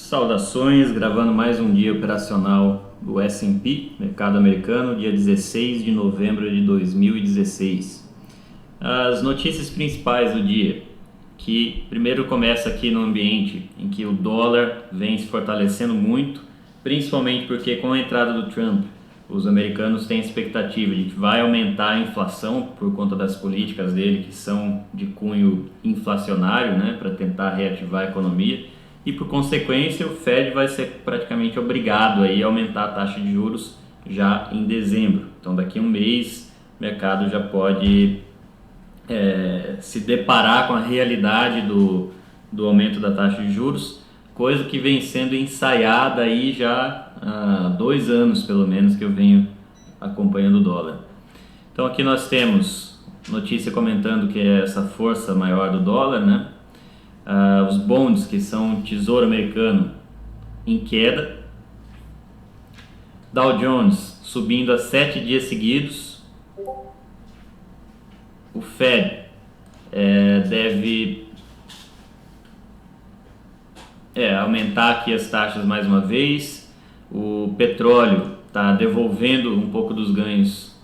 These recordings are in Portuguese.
Saudações, gravando mais um dia operacional do S&P, mercado americano, dia 16 de novembro de 2016. As notícias principais do dia, que primeiro começa aqui no ambiente em que o dólar vem se fortalecendo muito, principalmente porque com a entrada do Trump, os americanos têm expectativa de que vai aumentar a inflação por conta das políticas dele que são de cunho inflacionário, né, para tentar reativar a economia. E por consequência o Fed vai ser praticamente obrigado aí a aumentar a taxa de juros já em dezembro. Então daqui a um mês o mercado já pode se deparar com a realidade do aumento da taxa de juros, coisa que vem sendo ensaiada aí já há 2 anos pelo menos que eu venho acompanhando o dólar. Então aqui nós temos notícia comentando que é essa força maior do dólar, né? Os bonds, que são tesouro americano, em queda. Dow Jones subindo há 7 dias seguidos. O Fed deve aumentar aqui as taxas mais uma vez. O petróleo está devolvendo um pouco dos ganhos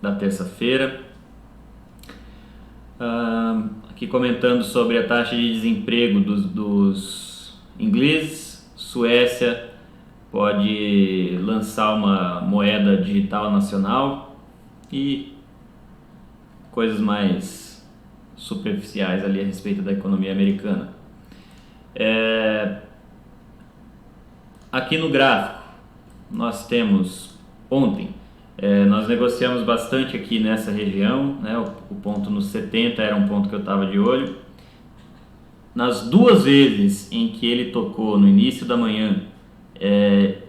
da terça-feira. Aqui comentando sobre a taxa de desemprego dos ingleses. Suécia pode lançar uma moeda digital nacional e coisas mais superficiais ali a respeito da economia americana. Aqui no gráfico nós temos ontem nós negociamos bastante aqui nessa região, né? O ponto no 70 era um ponto que eu estava de olho. Nas 2 vezes em que ele tocou no início da manhã,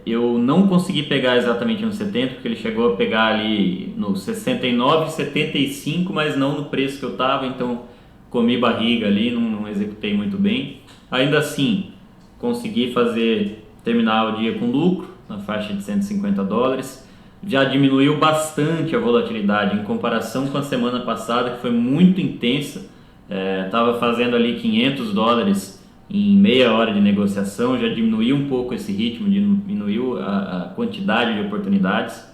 eu não consegui pegar exatamente no 70, porque ele chegou a pegar ali no 69,75, mas não no preço que eu estava, então comi barriga ali, não executei muito bem. Ainda assim, consegui terminar o dia com lucro, na faixa de $150. Já diminuiu bastante a volatilidade em comparação com a semana passada, que foi muito intensa. Estava fazendo ali $500 em meia hora de negociação, já diminuiu um pouco esse ritmo, diminuiu a quantidade de oportunidades.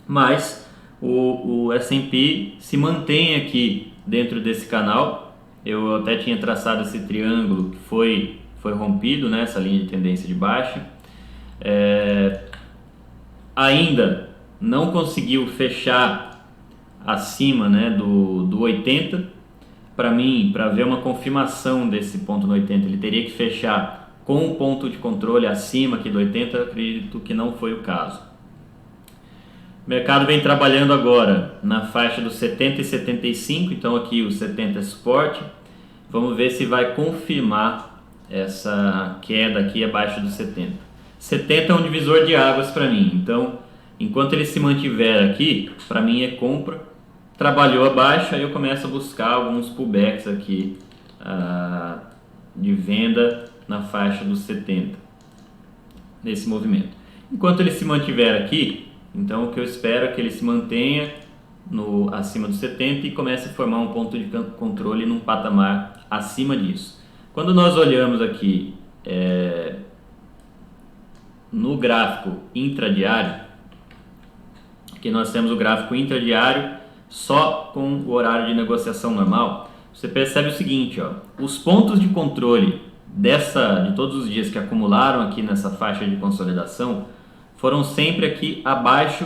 Mas o S&P se mantém aqui dentro desse canal. Eu até tinha traçado esse triângulo que foi rompido, né, essa linha de tendência de baixa. Ainda não conseguiu fechar acima, né, do 80. Para mim, para ver uma confirmação desse ponto no 80, ele teria que fechar com um ponto de controle acima aqui do 80. Eu acredito que não foi o caso. O mercado vem trabalhando agora na faixa dos 70 e 75, então aqui o 70 é suporte. Vamos ver se vai confirmar essa queda aqui abaixo dos 70. 70 é um divisor de águas para mim, então enquanto ele se mantiver aqui, para mim é compra. Trabalhou abaixo, aí eu começo a buscar alguns pullbacks aqui de venda na faixa dos 70 nesse movimento. Enquanto ele se mantiver aqui, então o que eu espero é que ele se mantenha acima dos 70 e comece a formar um ponto de controle num patamar acima disso. Quando nós olhamos aqui no gráfico intradiário, aqui nós temos o gráfico intradiário só com o horário de negociação normal. Você percebe o seguinte, os pontos de controle de todos os dias que acumularam aqui nessa faixa de consolidação foram sempre aqui abaixo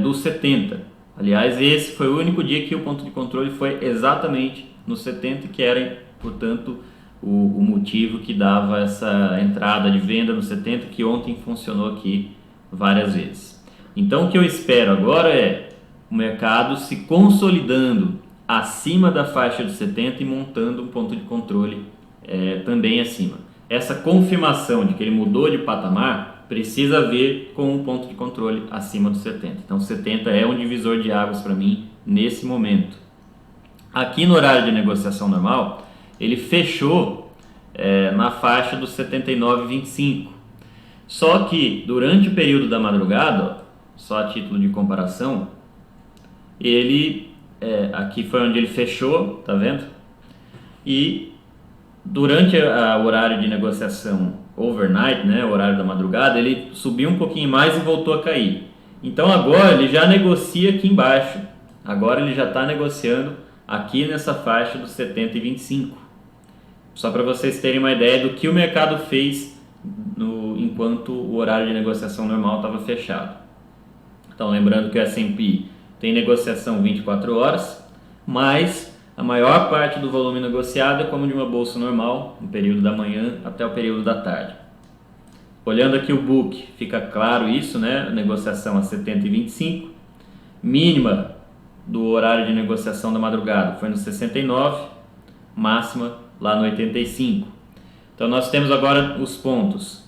dos 70. Aliás, esse foi o único dia que o ponto de controle foi exatamente no 70, que era, portanto, o motivo que dava essa entrada de venda no 70, que ontem funcionou aqui várias vezes. Então o que eu espero agora é o mercado se consolidando acima da faixa de 70 e montando um ponto de controle também acima. Essa confirmação de que ele mudou de patamar precisa ver com um ponto de controle acima dos 70. Então 70 é um divisor de águas para mim nesse momento. Aqui no horário de negociação normal, ele fechou na faixa dos 79,25. Só que durante o período da madrugada, só a título de comparação, ele, aqui foi onde ele fechou, tá vendo? E Durante o horário de negociação overnight, né, o horário da madrugada, ele subiu um pouquinho mais e voltou a cair. Então agora ele já negocia aqui embaixo. Agora ele já está negociando aqui nessa faixa dos 70 e 25. Só para vocês terem uma ideia do que o mercado fez enquanto o horário de negociação normal estava fechado. Então lembrando que o S&P tem negociação 24 horas, mas a maior parte do volume negociado é como de uma bolsa normal, no período da manhã até o período da tarde. Olhando aqui o book, fica claro isso, né? Negociação a 70 e 25. Mínima do horário de negociação da madrugada foi no 69, máxima lá no 85. Então nós temos agora os pontos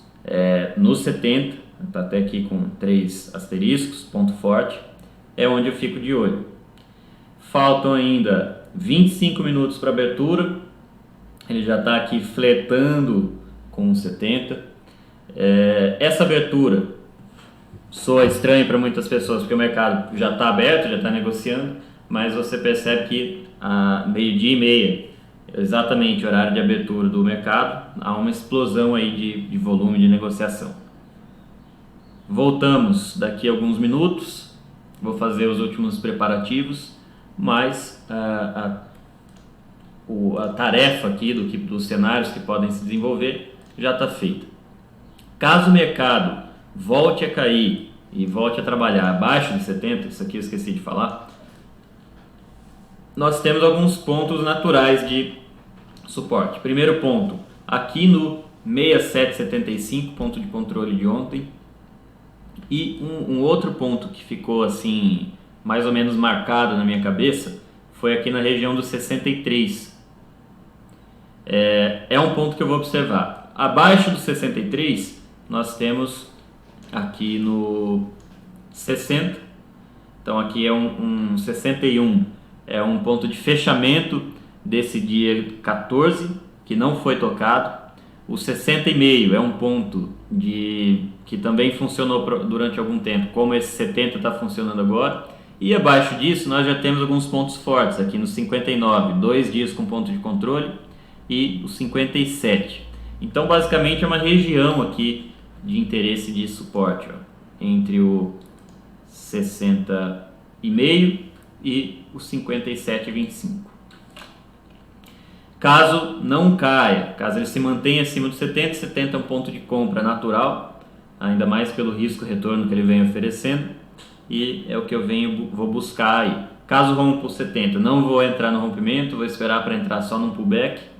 no 70, está até aqui com 3 asteriscos, ponto forte, é onde eu fico de olho. Faltam ainda 25 minutos para abertura, ele já está aqui flertando com o 70. Essa abertura soa estranho para muitas pessoas, porque o mercado já está aberto, já está negociando, mas você percebe que a meio-dia e meia, exatamente o horário de abertura do mercado, há uma explosão aí de volume de negociação. Voltamos daqui a alguns minutos, vou fazer os últimos preparativos, mas a tarefa aqui dos cenários que podem se desenvolver já está feita. Caso o mercado volte a cair e volte a trabalhar abaixo de 70, isso aqui eu esqueci de falar, nós temos alguns pontos naturais de suporte. Primeiro ponto, aqui no 6775, ponto de controle de ontem, e um outro ponto que ficou assim mais ou menos marcado na minha cabeça foi aqui na região do 63. É um ponto que eu vou observar. Abaixo do 63 nós temos aqui no 60, então aqui é um 61, é um ponto de fechamento desse dia 14 que não foi tocado. O 60,5 é um ponto que também funcionou durante algum tempo, como esse 70 está funcionando agora. E abaixo disso nós já temos alguns pontos fortes, aqui no 59, 2 dias com ponto de controle, e o 57. Então basicamente é uma região aqui de interesse de suporte, ó, entre o 60,5 e o 57,25. Caso não caia, caso ele se mantenha acima do 70, 70 é um ponto de compra natural, ainda mais pelo risco-retorno que ele vem oferecendo, e é o que eu vou buscar aí. Caso rompa o 70, não vou entrar no rompimento, vou esperar para entrar só num pullback,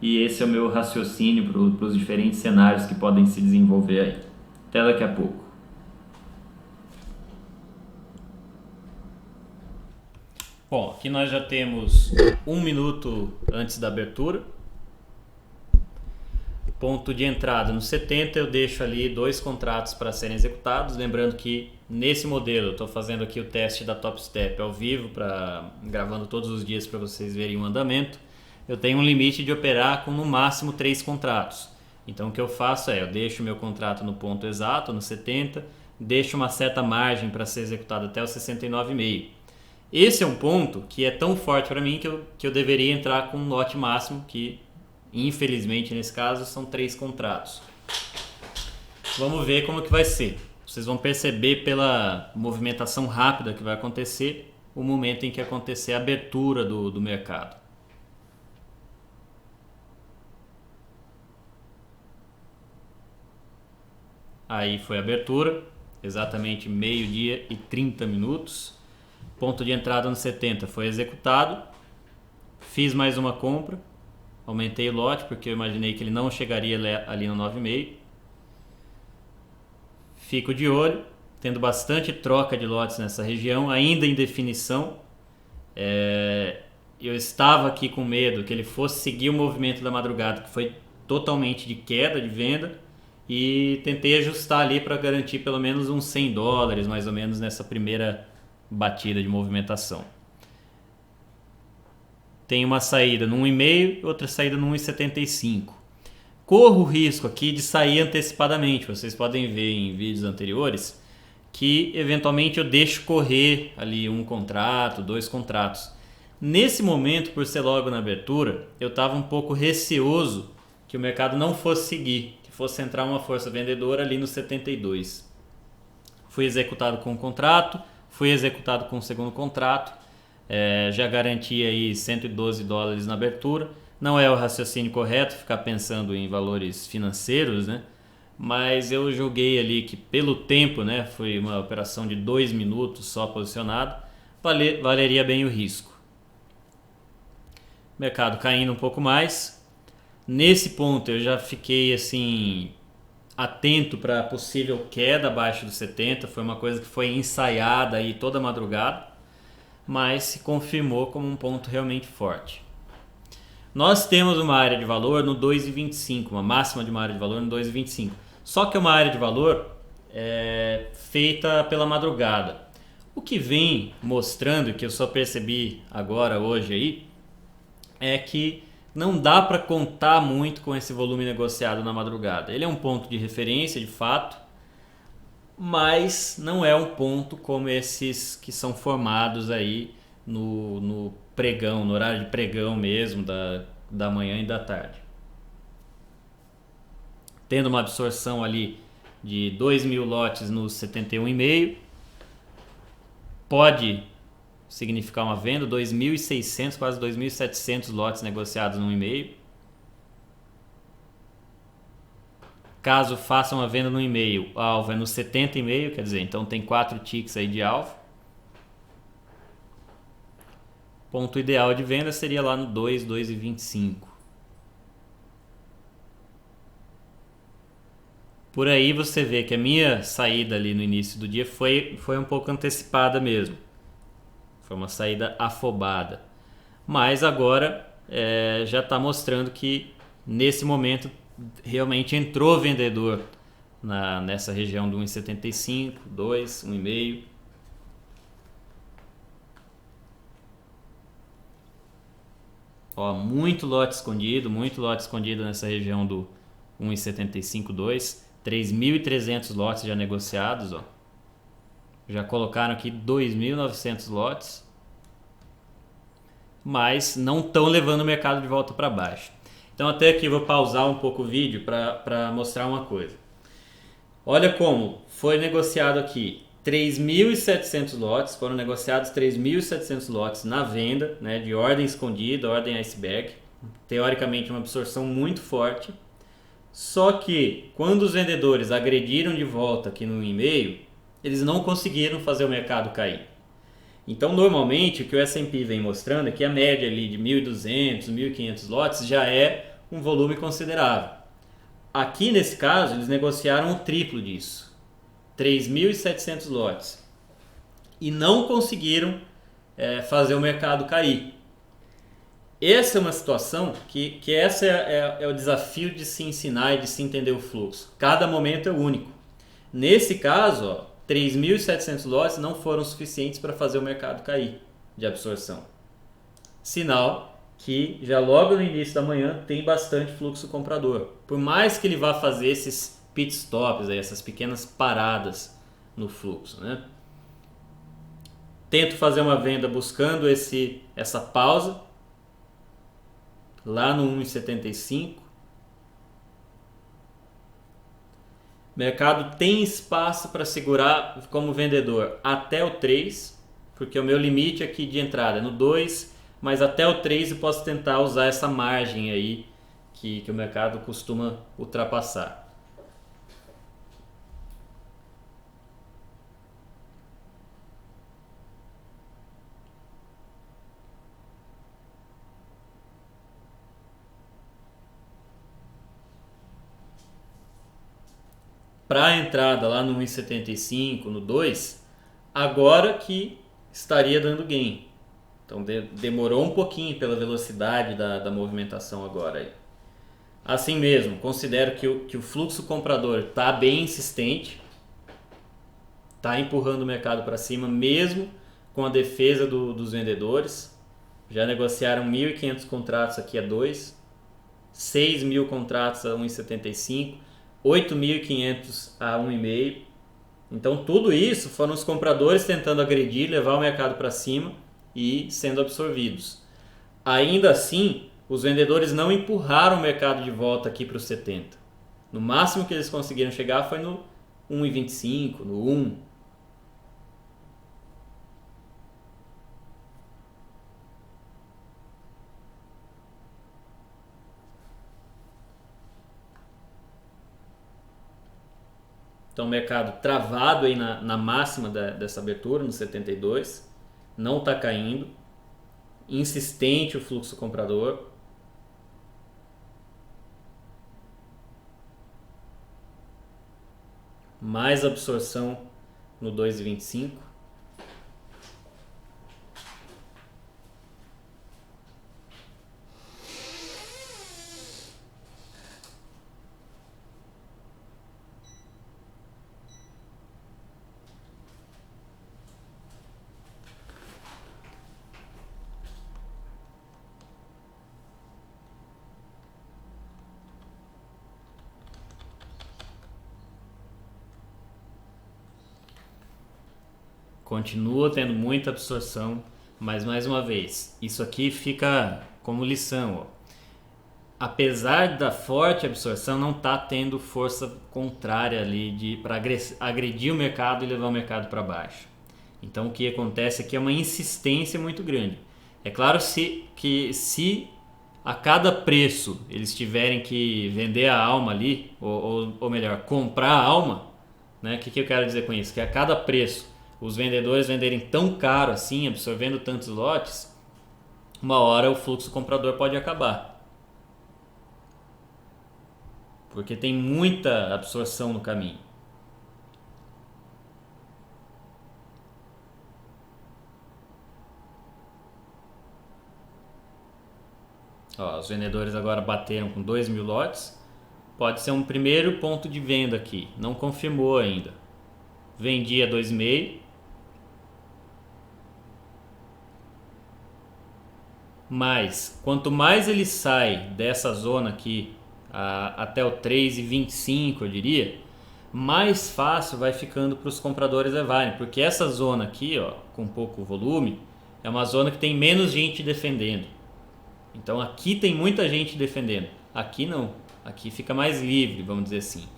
e esse é o meu raciocínio para os diferentes cenários que podem se desenvolver aí. Até daqui a pouco. Bom, aqui nós já temos 1 minuto antes da abertura. Ponto de entrada no 70, eu deixo ali 2 contratos para serem executados. Lembrando que nesse modelo eu estou fazendo aqui o teste da Top Step ao vivo, gravando todos os dias para vocês verem o andamento. Eu tenho um limite de operar com no máximo 3 contratos. Então o que eu faço eu deixo o meu contrato no ponto exato, no 70, deixo uma certa margem para ser executado até o 69,5. Esse é um ponto que é tão forte para mim que eu deveria entrar com um lote máximo, que infelizmente nesse caso são 3 contratos. Vamos ver como que vai ser. Vocês vão perceber pela movimentação rápida que vai acontecer o momento em que acontecer a abertura do mercado. Aí foi a abertura, exatamente meio-dia e 30 minutos. Ponto de entrada no 70 foi executado. Fiz mais uma compra. Aumentei o lote porque eu imaginei que ele não chegaria ali no 9,5. Fico de olho, tendo bastante troca de lotes nessa região, ainda em definição. Eu estava aqui com medo que ele fosse seguir o movimento da madrugada, que foi totalmente de queda de venda, e tentei ajustar ali para garantir pelo menos uns $100 mais ou menos nessa primeira batida de movimentação. Tem uma saída no 1,5 e outra saída no 1,75. Corro o risco aqui de sair antecipadamente. Vocês podem ver em vídeos anteriores que eventualmente eu deixo correr ali um contrato, 2 contratos. Nesse momento, por ser logo na abertura, eu estava um pouco receoso que o mercado não fosse seguir, que fosse entrar uma força vendedora ali no 72. Fui executado com um contrato, fui executado com o segundo contrato, já garanti aí $112 na abertura. Não é o raciocínio correto ficar pensando em valores financeiros, né? Mas eu julguei ali que pelo tempo, né, foi uma operação de 2 minutos só posicionado, valeria bem o risco. Mercado caindo um pouco mais. Nesse ponto eu já fiquei assim atento para possível queda abaixo dos 70, foi uma coisa que foi ensaiada aí toda madrugada, mas se confirmou como um ponto realmente forte. Nós temos uma área de valor no 2,25, uma máxima de uma área de valor no 2,25. Só que é uma área de valor feita pela madrugada. O que vem mostrando, que eu só percebi agora, hoje aí, é que não dá para contar muito com esse volume negociado na madrugada. Ele é um ponto de referência, de fato, mas não é um ponto como esses que são formados aí no pregão, no horário de pregão mesmo, da manhã e da tarde. Tendo uma absorção ali de 2.000 lotes nos 71,5, pode significar uma venda, 2.600, quase 2.700 lotes negociados no 1,5. Caso faça uma venda no 1,5, o alvo é no 70,5, quer dizer, então tem 4 ticks aí de alvo. Ponto ideal de venda seria lá no 2,25. Por aí você vê que a minha saída ali no início do dia foi um pouco antecipada mesmo. Foi uma saída afobada. Mas agora já está mostrando que nesse momento realmente entrou vendedor nessa região do 1,75, 2, 1,5. Ó, muito lote escondido nessa região do 1,75, 2. 3.300 lotes já negociados, ó. Já colocaram aqui 2.900 lotes, mas não estão levando o mercado de volta para baixo. Então até aqui vou pausar um pouco o vídeo para mostrar uma coisa. Olha como foi negociado aqui 3.700 lotes, foram negociados 3.700 lotes na venda, né, de ordem escondida, ordem iceberg, teoricamente uma absorção muito forte. Só que quando os vendedores agrediram de volta aqui no 1,5, eles não conseguiram fazer o mercado cair. Então normalmente o que o S&P vem mostrando é que a média ali de 1.200, 1.500 lotes já é um volume considerável. Aqui nesse caso eles negociaram o triplo disso, 3.700 lotes, e não conseguiram fazer o mercado cair. Essa é uma situação que essa é o desafio de se ensinar e de se entender o fluxo. Cada momento é único. Nesse caso, 3.700 lotes não foram suficientes para fazer o mercado cair de absorção. Sinal que já logo no início da manhã tem bastante fluxo comprador. Por mais que ele vá fazer esses pit stops, essas pequenas paradas no fluxo, né? Tento fazer uma venda buscando essa pausa lá no 1,75. Mercado tem espaço para segurar como vendedor até o 3, porque o meu limite aqui de entrada é no 2, mas até o 3 eu posso tentar usar essa margem aí que o mercado costuma ultrapassar. Para a entrada lá no 1,75, no 2, agora que estaria dando gain. Então demorou um pouquinho pela velocidade da movimentação agora. Aí. Assim mesmo, considero que o fluxo comprador está bem insistente, está empurrando o mercado para cima, mesmo com a defesa dos vendedores. Já negociaram 1.500 contratos aqui a 2, 6.000 contratos a 1,75, 8.500 a 1,5. Então tudo isso foram os compradores tentando agredir, levar o mercado para cima, e sendo absorvidos. Ainda assim, os vendedores não empurraram o mercado de volta aqui para os 70. No máximo que eles conseguiram chegar foi no 1,25, no 1. Então o mercado travado aí na máxima dessa abertura, no 72, não está caindo, insistente o fluxo comprador. Mais absorção no 2,25. Continua tendo muita absorção, mas mais uma vez, isso aqui fica como lição. Ó. Apesar da forte absorção, não está tendo força contrária ali para agredir o mercado e levar o mercado para baixo. Então o que acontece aqui é uma insistência muito grande. É claro que se a cada preço eles tiverem que vender a alma ali, ou melhor, comprar a alma, né? O que eu quero dizer com isso? Que a cada preço os vendedores venderem tão caro assim, absorvendo tantos lotes, uma hora o fluxo comprador pode acabar. Porque tem muita absorção no caminho. Ó, os vendedores agora bateram com 2.000 lotes. Pode ser um primeiro ponto de venda aqui. Não confirmou ainda. Vendi a 2,5. Mas quanto mais ele sai dessa zona aqui até o 3,25, eu diria, mais fácil vai ficando para os compradores levarem, porque essa zona aqui, ó, com pouco volume, é uma zona que tem menos gente defendendo. Então aqui tem muita gente defendendo, aqui não, aqui fica mais livre, vamos dizer assim.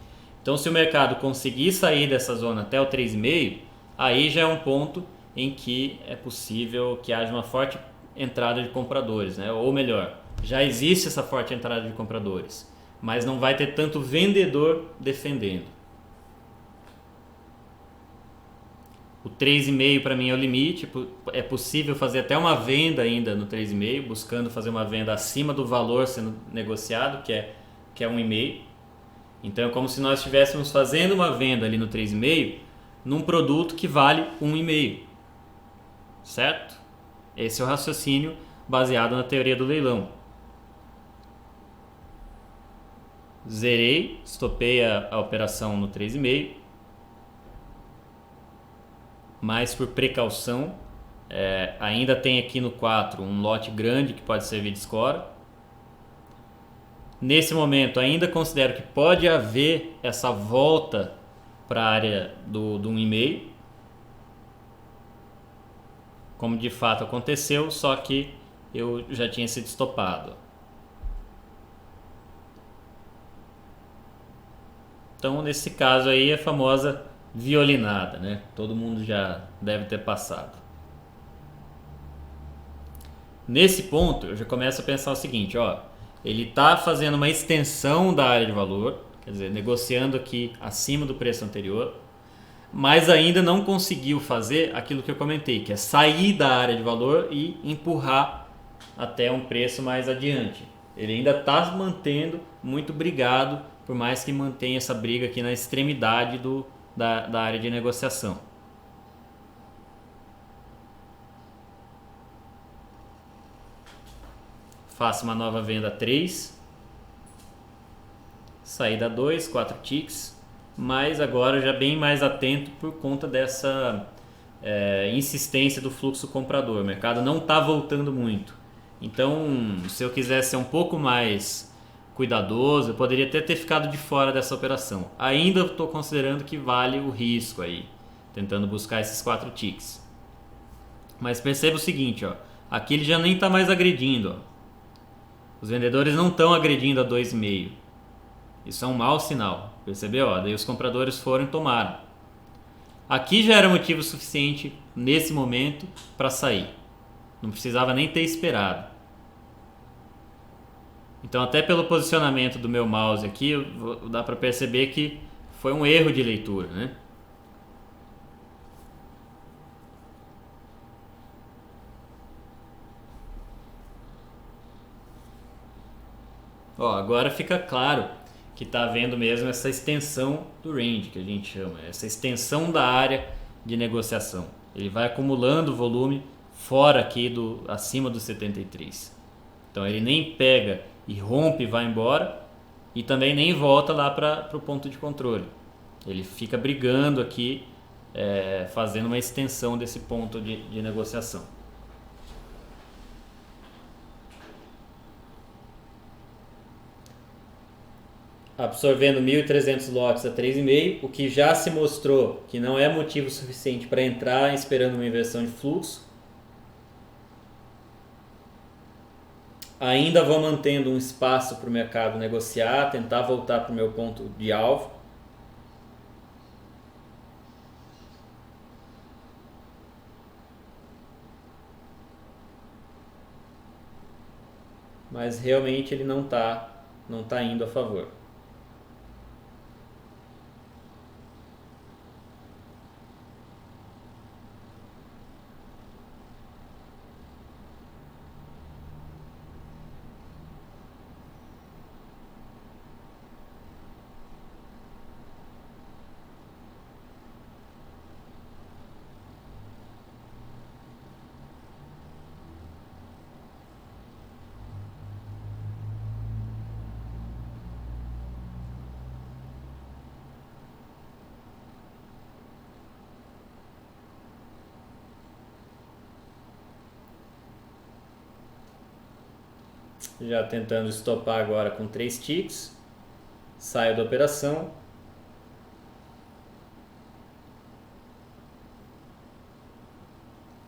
Então se o mercado conseguir sair dessa zona até o 3,5, aí já é um ponto em que é possível que haja uma forte entrada de compradores, né? Ou melhor, já existe essa forte entrada de compradores, mas não vai ter tanto vendedor defendendo. O 3,5 para mim é o limite. É possível fazer até uma venda ainda no 3,5, buscando fazer uma venda acima do valor sendo negociado, que é 1,5. Então é como se nós estivéssemos fazendo uma venda ali no 3,5 num produto que vale 1,5, certo? Esse é o raciocínio baseado na teoria do leilão. Zerei, estopei a operação no 3,5, mas por precaução, ainda tem aqui no 4 um lote grande que pode servir de score. Nesse momento ainda considero que pode haver essa volta para a área do 1,5, como de fato aconteceu, só que eu já tinha sido estopado. Então nesse caso aí a famosa violinada, né? Todo mundo já deve ter passado. Nesse ponto eu já começo a pensar o seguinte, ó, ele está fazendo uma extensão da área de valor, quer dizer, negociando aqui acima do preço anterior, mas ainda não conseguiu fazer aquilo que eu comentei, que é sair da área de valor e empurrar até um preço mais adiante. Ele ainda está mantendo muito brigado, por mais que mantenha essa briga aqui na extremidade da área de negociação. Faço uma nova venda 3, saída 2, 4 ticks, mas agora já bem mais atento por conta dessa insistência do fluxo comprador. O mercado não está voltando muito. Então, se eu quisesse ser um pouco mais cuidadoso, eu poderia até ter ficado de fora dessa operação. Ainda estou considerando que vale o risco aí, tentando buscar esses 4 ticks. Mas perceba o seguinte, ó, aqui ele já nem está mais agredindo. Ó. Os vendedores não estão agredindo a 2,5. Isso é um mau sinal, percebeu? Ó, daí os compradores foram e tomaram. Aqui já era motivo suficiente, nesse momento, para sair. Não precisava nem ter esperado. Então, até pelo posicionamento do meu mouse aqui, dá para perceber que foi um erro de leitura, né? Ó, agora fica claro que está havendo mesmo essa extensão do range, que a gente chama, essa extensão da área de negociação. Ele vai acumulando volume fora aqui acima do 73. Então ele nem pega e rompe e vai embora, e também nem volta lá para o ponto de controle. Ele fica brigando aqui, fazendo uma extensão desse ponto de negociação. Absorvendo 1.300 lotes a 3,5, o que já se mostrou que não é motivo suficiente para entrar esperando uma inversão de fluxo. Ainda vou mantendo um espaço para o mercado negociar, tentar voltar para o meu ponto de alvo. Mas realmente ele não tá indo a favor. Já tentando estopar agora com 3 ticks. Saio da operação.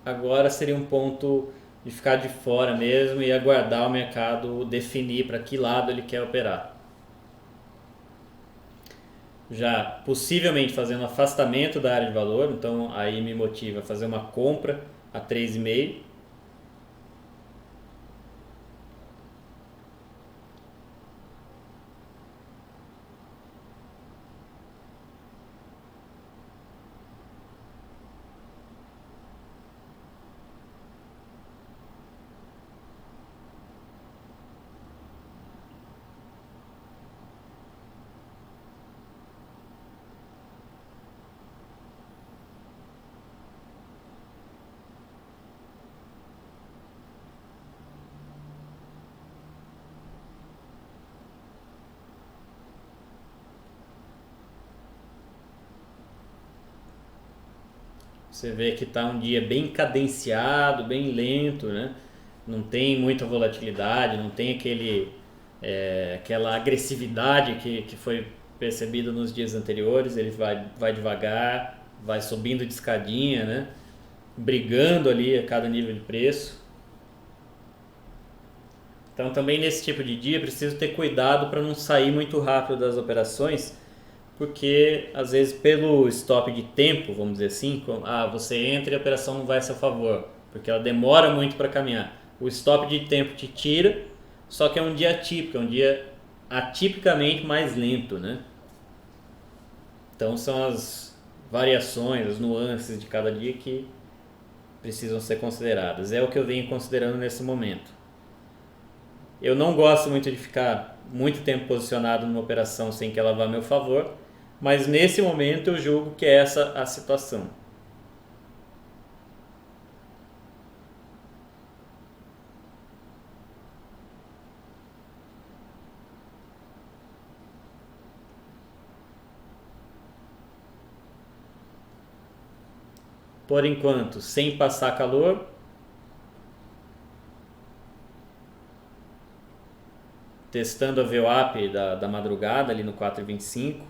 Agora seria um ponto de ficar de fora mesmo e aguardar o mercado definir para que lado ele quer operar. Já possivelmente fazendo afastamento da área de valor, então aí me motiva a fazer uma compra a 3,5. Você vê que está um dia bem cadenciado, bem lento, né? Não tem muita volatilidade, não tem aquela agressividade que foi percebida nos dias anteriores. Ele vai devagar, vai subindo de escadinha, né? Brigando ali a cada nível de preço. Então também nesse tipo de dia preciso ter cuidado para não sair muito rápido das operações, porque às vezes pelo stop de tempo, vamos dizer assim, você entra e a operação não vai a seu favor, porque ela demora muito para caminhar. O stop de tempo te tira, só que é um dia atípico, é um dia atipicamente mais lento, né? Então são as variações, as nuances de cada dia que precisam ser consideradas. É o que eu venho considerando nesse momento. Eu não gosto muito de ficar muito tempo posicionado numa operação sem que ela vá a meu favor, mas nesse momento eu julgo que é essa a situação. Por enquanto, sem passar calor. Testando a VWAP da madrugada ali no 4,25.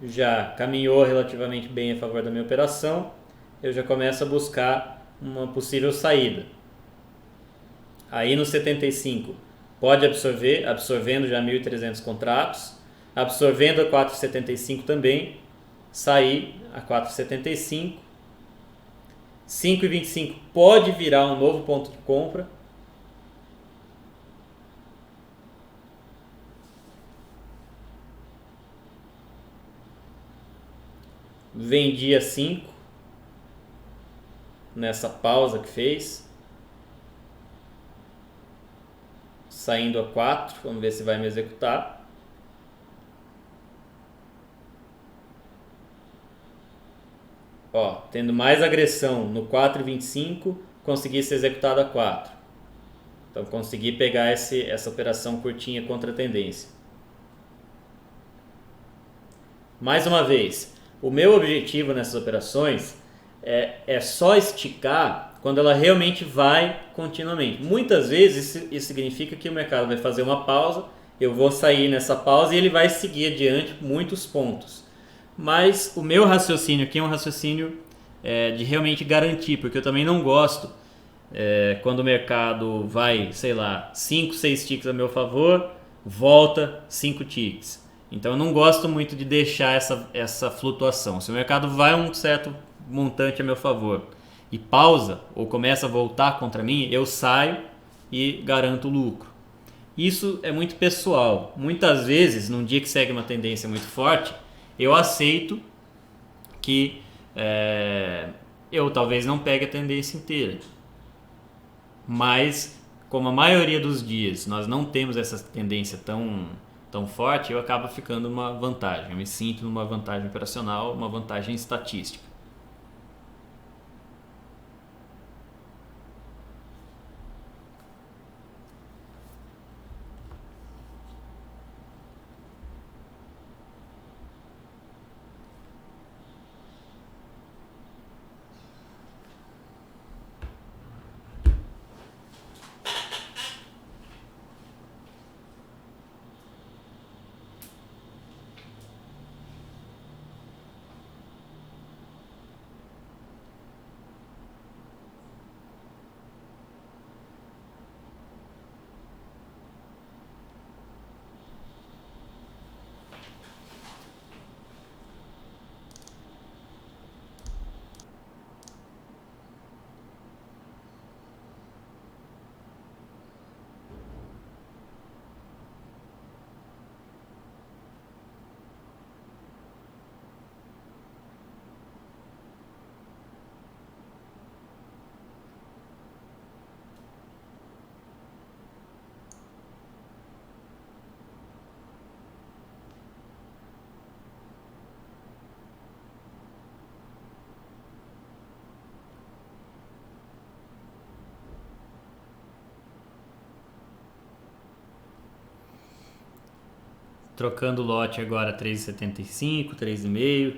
já caminhou relativamente bem a favor da minha operação, eu já começo a buscar uma possível saída. Aí no 75 pode absorver, absorvendo já 1.300 contratos, absorvendo a 4,75 também, sair a 4,75, 5,25 pode virar um novo ponto de compra. Vendi a 5 nessa pausa que fez, saindo a 4, vamos ver se vai me executar. Ó, tendo mais agressão no 4,25, consegui ser executado a 4. Então consegui pegar essa operação curtinha contra a tendência. Mais uma vez, o meu objetivo nessas operações é só esticar quando ela realmente vai continuamente. Muitas vezes isso significa que o mercado vai fazer uma pausa, eu vou sair nessa pausa e ele vai seguir adiante muitos pontos. Mas o meu raciocínio aqui é um raciocínio de realmente garantir, porque eu também não gosto quando o mercado vai, sei lá, 5, 6 ticks a meu favor, volta 5 ticks. Então eu não gosto muito de deixar essa flutuação. Se o mercado vai um certo montante a meu favor e pausa ou começa a voltar contra mim, eu saio e garanto o lucro. Isso é muito pessoal. Muitas vezes, num dia que segue uma tendência muito forte, eu aceito que eu talvez não pegue a tendência inteira. Mas, como a maioria dos dias nós não temos essa tendência tão forte, eu acabo ficando uma vantagem. Eu me sinto numa vantagem operacional, uma vantagem estatística. Trocando o lote agora 3,75, 3,5.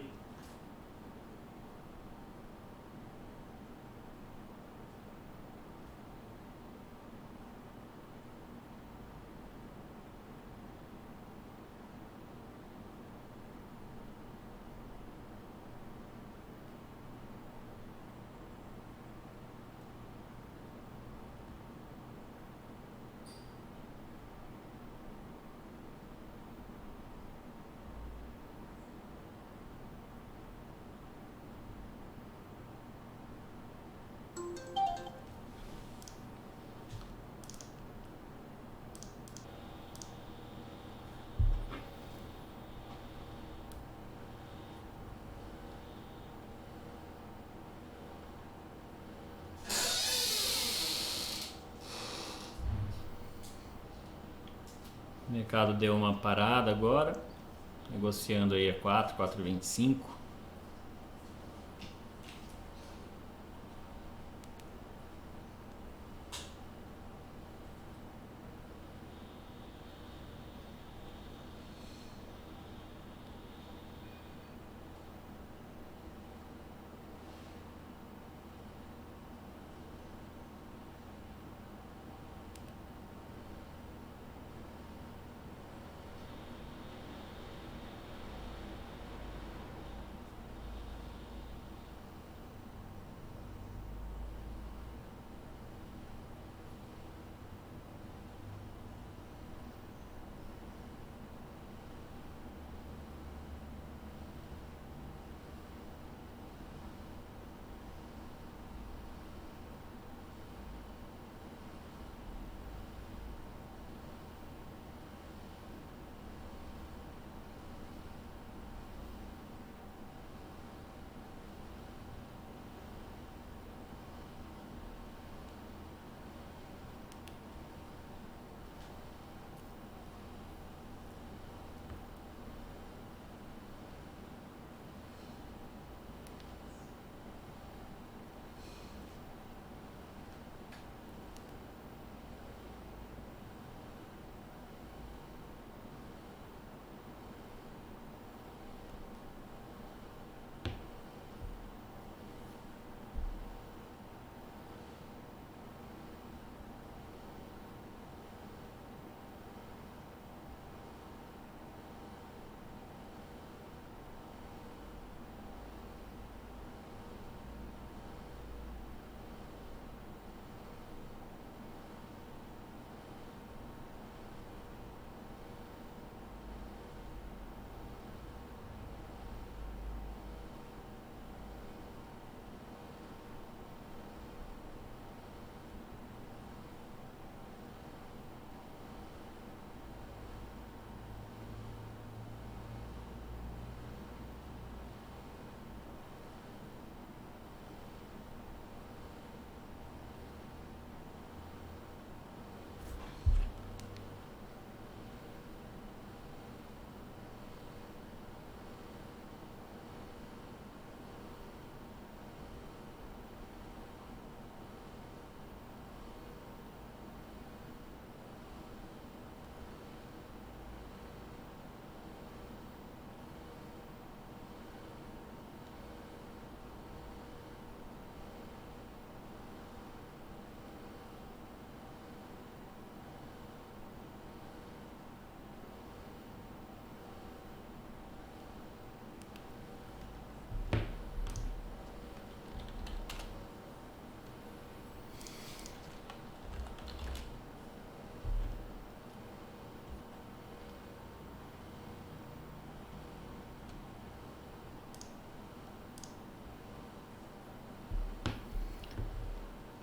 O mercado deu uma parada agora, negociando aí a 4, 4,25.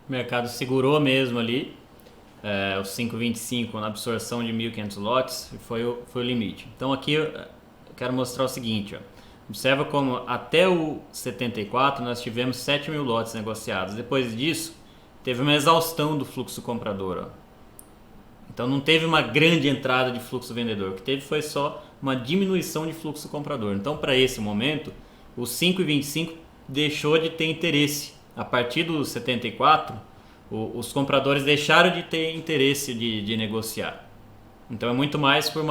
O mercado segurou mesmo ali, os 5,25 na absorção de 1.500 lotes foi o limite. Então aqui eu quero mostrar o seguinte, ó. Observa como até o 74 nós tivemos 7.000 lotes negociados. Depois disso, teve uma exaustão do fluxo comprador. Ó. Então não teve uma grande entrada de fluxo vendedor. O que teve foi só uma diminuição de fluxo comprador. Então para esse momento, o 5,25 deixou de ter interesse. A partir do 74, os compradores deixaram de ter interesse de negociar. Então é muito mais por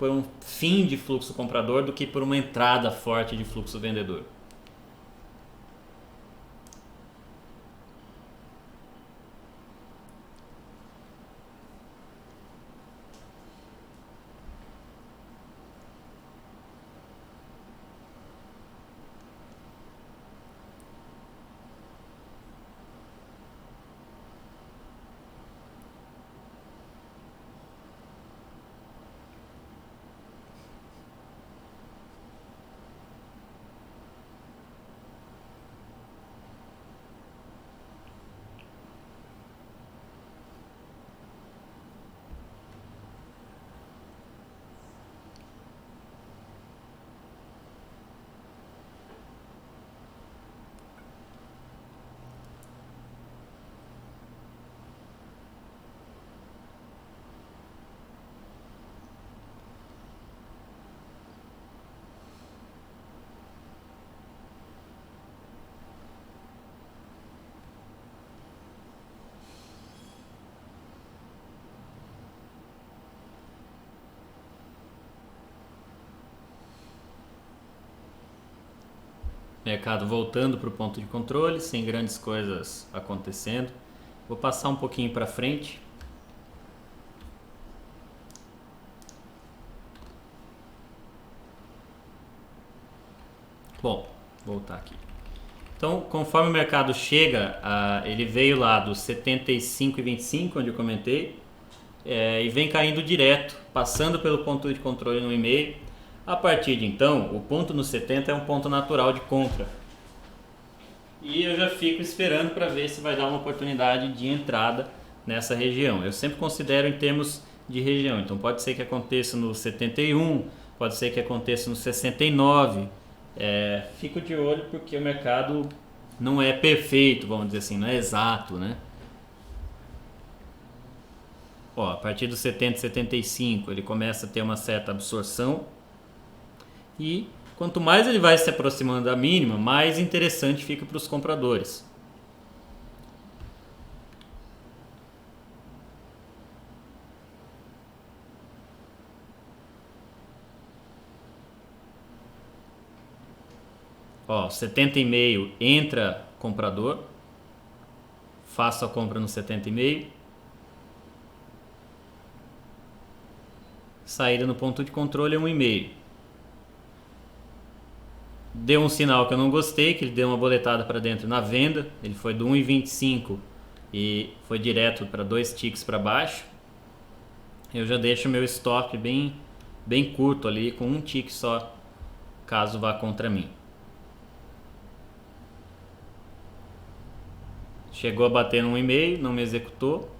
um fim de fluxo comprador do que por uma entrada forte de fluxo vendedor. Mercado voltando para o ponto de controle, sem grandes coisas acontecendo. Vou passar um pouquinho para frente. Bom, voltar aqui. Então, conforme o mercado chega, ele veio lá dos 75,25, onde eu comentei, e vem caindo direto, passando pelo ponto de controle no e-mail. A partir de então, o ponto no 70 é um ponto natural de compra. E eu já fico esperando para ver se vai dar uma oportunidade de entrada nessa região. Eu sempre considero em termos de região. Então pode ser que aconteça no 71, pode ser que aconteça no 69. Fico de olho porque o mercado não é perfeito, vamos dizer assim, não é exato, né? Ó, a partir dos 70, 75 ele começa a ter uma certa absorção. E quanto mais ele vai se aproximando da mínima, mais interessante fica para os compradores. Ó, 70,5 entra comprador, faço a compra no 70,5. Saída no ponto de controle é 1,5. Deu um sinal que eu não gostei, que ele deu uma boletada para dentro na venda. Ele foi do 1,25 e foi direto para 2 ticks para baixo. Eu já deixo meu stop bem curto ali, com um tick só, caso vá contra mim. Chegou a bater no 1,5, não me executou.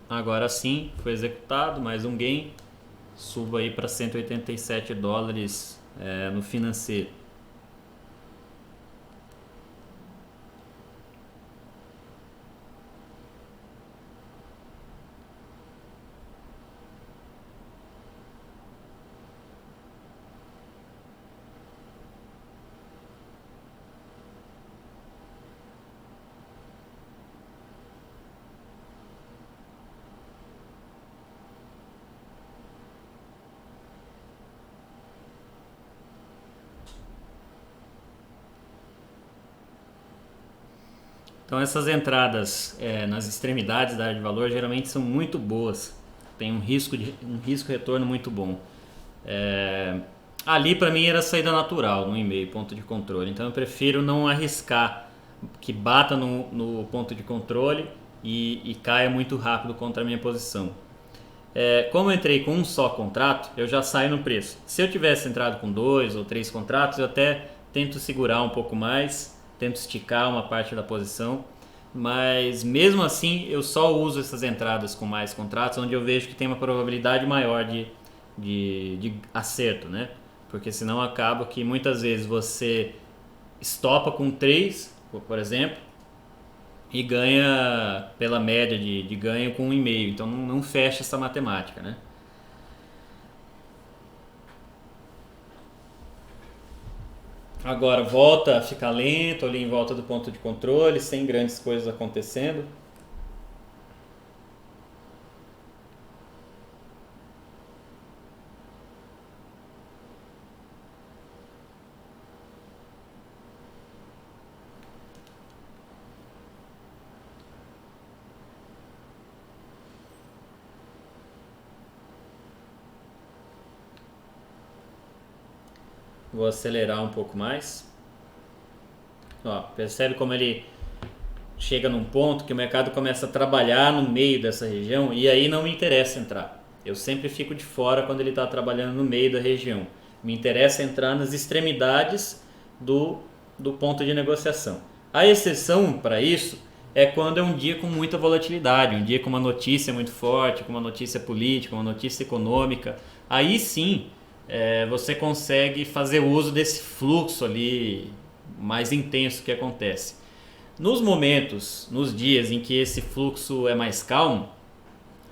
Agora sim, foi executado, mais um gain. Subo aí para 187 dólares no financeiro. Então essas entradas nas extremidades da área de valor geralmente são muito boas, tem um risco retorno muito bom. Ali para mim era saída natural no e-mail, ponto de controle, então eu prefiro não arriscar que bata no ponto de controle e caia muito rápido contra a minha posição. Como eu entrei com um só contrato, eu já saio no preço. Se eu tivesse entrado com 2 ou 3 contratos, eu até tento segurar um pouco mais, tento esticar uma parte da posição, mas mesmo assim eu só uso essas entradas com mais contratos onde eu vejo que tem uma probabilidade maior de acerto, né? Porque senão acaba que muitas vezes você estopa com 3, por exemplo, e ganha pela média de ganho com 1,5. Então não fecha essa matemática, né? Agora volta a ficar lento ali em volta do ponto de controle, sem grandes coisas acontecendo. Vou acelerar um pouco mais. Ó, percebe como ele chega num ponto que o mercado começa a trabalhar no meio dessa região e aí não me interessa entrar. Eu sempre fico de fora quando ele está trabalhando no meio da região. Me interessa entrar nas extremidades do ponto de negociação. A exceção para isso é quando é um dia com muita volatilidade, um dia com uma notícia muito forte, com uma notícia política, uma notícia econômica. Aí sim você consegue fazer uso desse fluxo ali mais intenso que acontece. Nos momentos, nos dias em que esse fluxo é mais calmo,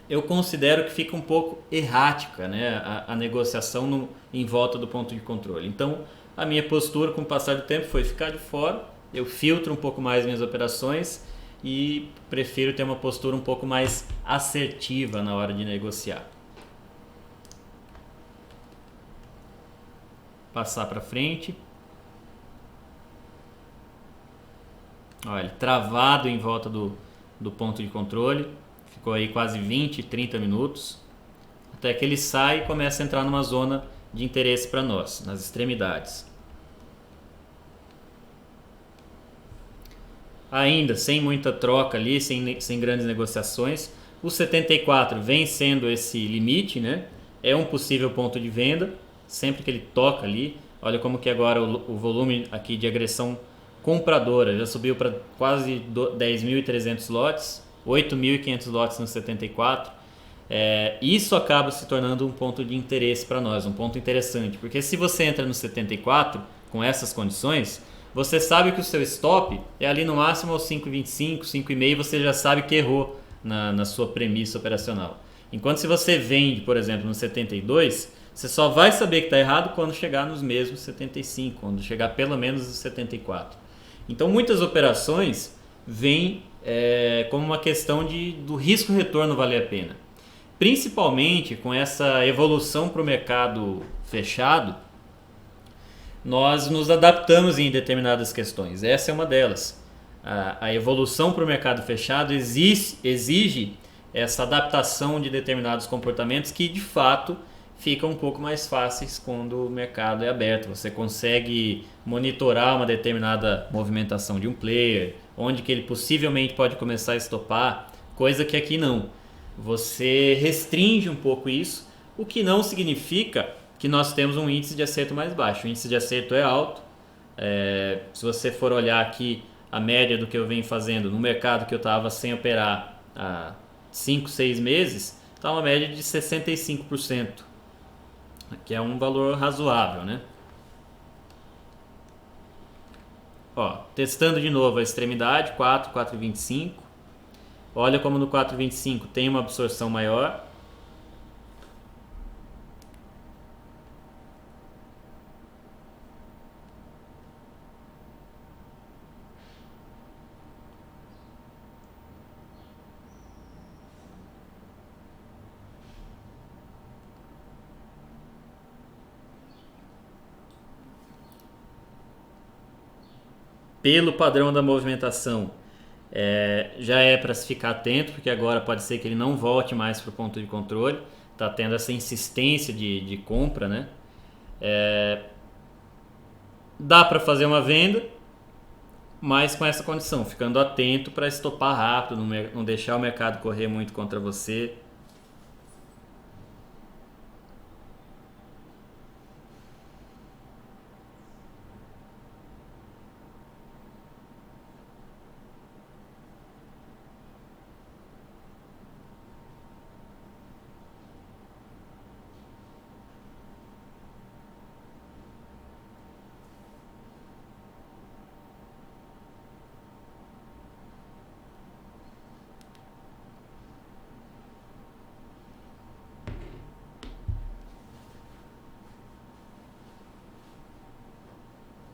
eu considero que fica um pouco errática, né, a negociação em volta do ponto de controle. Então, a minha postura com o passar do tempo foi ficar de fora, eu filtro um pouco mais minhas operações e prefiro ter uma postura um pouco mais assertiva na hora de negociar. Passar para frente. Olha, ele travado em volta do ponto de controle. Ficou aí quase 20, 30 minutos. Até que ele sai e começa a entrar numa zona de interesse para nós, nas extremidades. Ainda sem muita troca ali, sem grandes negociações. O 74 vem sendo esse limite, né? É um possível ponto de venda. Sempre que ele toca ali, olha como que agora o volume aqui de agressão compradora já subiu para quase 10.300 lotes, 8.500 lotes no 74. Isso acaba se tornando um ponto de interesse para nós, um ponto interessante, porque se você entra no 74 com essas condições, você sabe que o seu stop é ali no máximo aos 5,25, 5,5, você já sabe que errou na sua premissa operacional. Enquanto se você vende, por exemplo, no 72, você só vai saber que está errado quando chegar nos mesmos 75, quando chegar pelo menos nos 74. Então muitas operações vêm como uma questão do risco-retorno valer a pena. Principalmente com essa evolução para o mercado fechado, nós nos adaptamos em determinadas questões. Essa é uma delas. A evolução para o mercado fechado exige essa adaptação de determinados comportamentos que de fato ficam um pouco mais fáceis quando o mercado é aberto. Você consegue monitorar uma determinada movimentação de um player, onde que ele possivelmente pode começar a estopar, coisa que aqui não. Você restringe um pouco isso, o que não significa que nós temos um índice de acerto mais baixo. O índice de acerto é alto. Se você for olhar aqui a média do que eu venho fazendo no mercado que eu estava sem operar há 5, 6 meses, está uma média de 65%. Que é um valor razoável, né? Ó, testando de novo a extremidade, 4, 4,25. Olha como no 4,25 tem uma absorção maior. Pelo padrão da movimentação, já é para se ficar atento, porque agora pode ser que ele não volte mais para o ponto de controle. Está tendo essa insistência de compra, né? Dá para fazer uma venda, mas com essa condição, ficando atento para estopar rápido, não deixar o mercado correr muito contra você.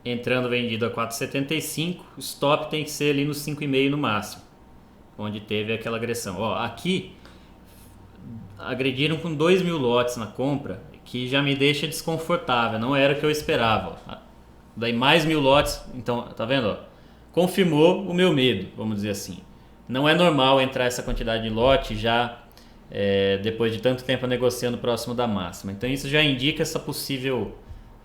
Entrando vendido a 4,75, o stop tem que ser ali no 5,5 no máximo, onde teve aquela agressão. Ó, aqui agrediram com 2.000 lotes na compra, que já me deixa desconfortável, não era o que eu esperava. Ó. Daí mais 1.000 lotes, então, tá vendo? Ó, confirmou o meu medo, vamos dizer assim. Não é normal entrar essa quantidade de lote já depois de tanto tempo negociando próximo da máxima. Então isso já indica essa possível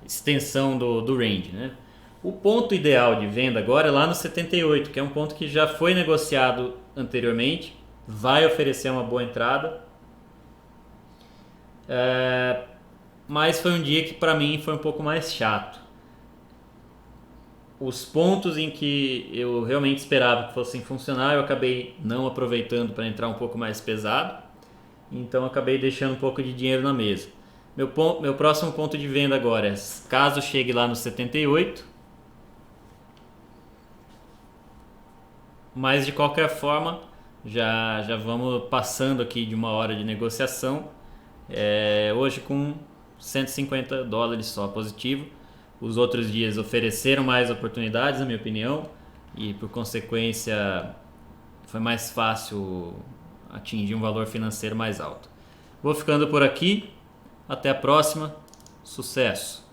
extensão do range, né? O ponto ideal de venda agora é lá no 78, que é um ponto que já foi negociado anteriormente, vai oferecer uma boa entrada, mas foi um dia que para mim foi um pouco mais chato. Os pontos em que eu realmente esperava que fossem funcionar, eu acabei não aproveitando para entrar um pouco mais pesado, então acabei deixando um pouco de dinheiro na mesa. Meu próximo ponto de venda agora é, caso chegue lá no 78, mas de qualquer forma já vamos passando aqui de uma hora de negociação, hoje com $150 só positivo. Os outros dias ofereceram mais oportunidades, na minha opinião, e por consequência foi mais fácil atingir um valor financeiro mais alto. Vou ficando por aqui, até a próxima, sucesso!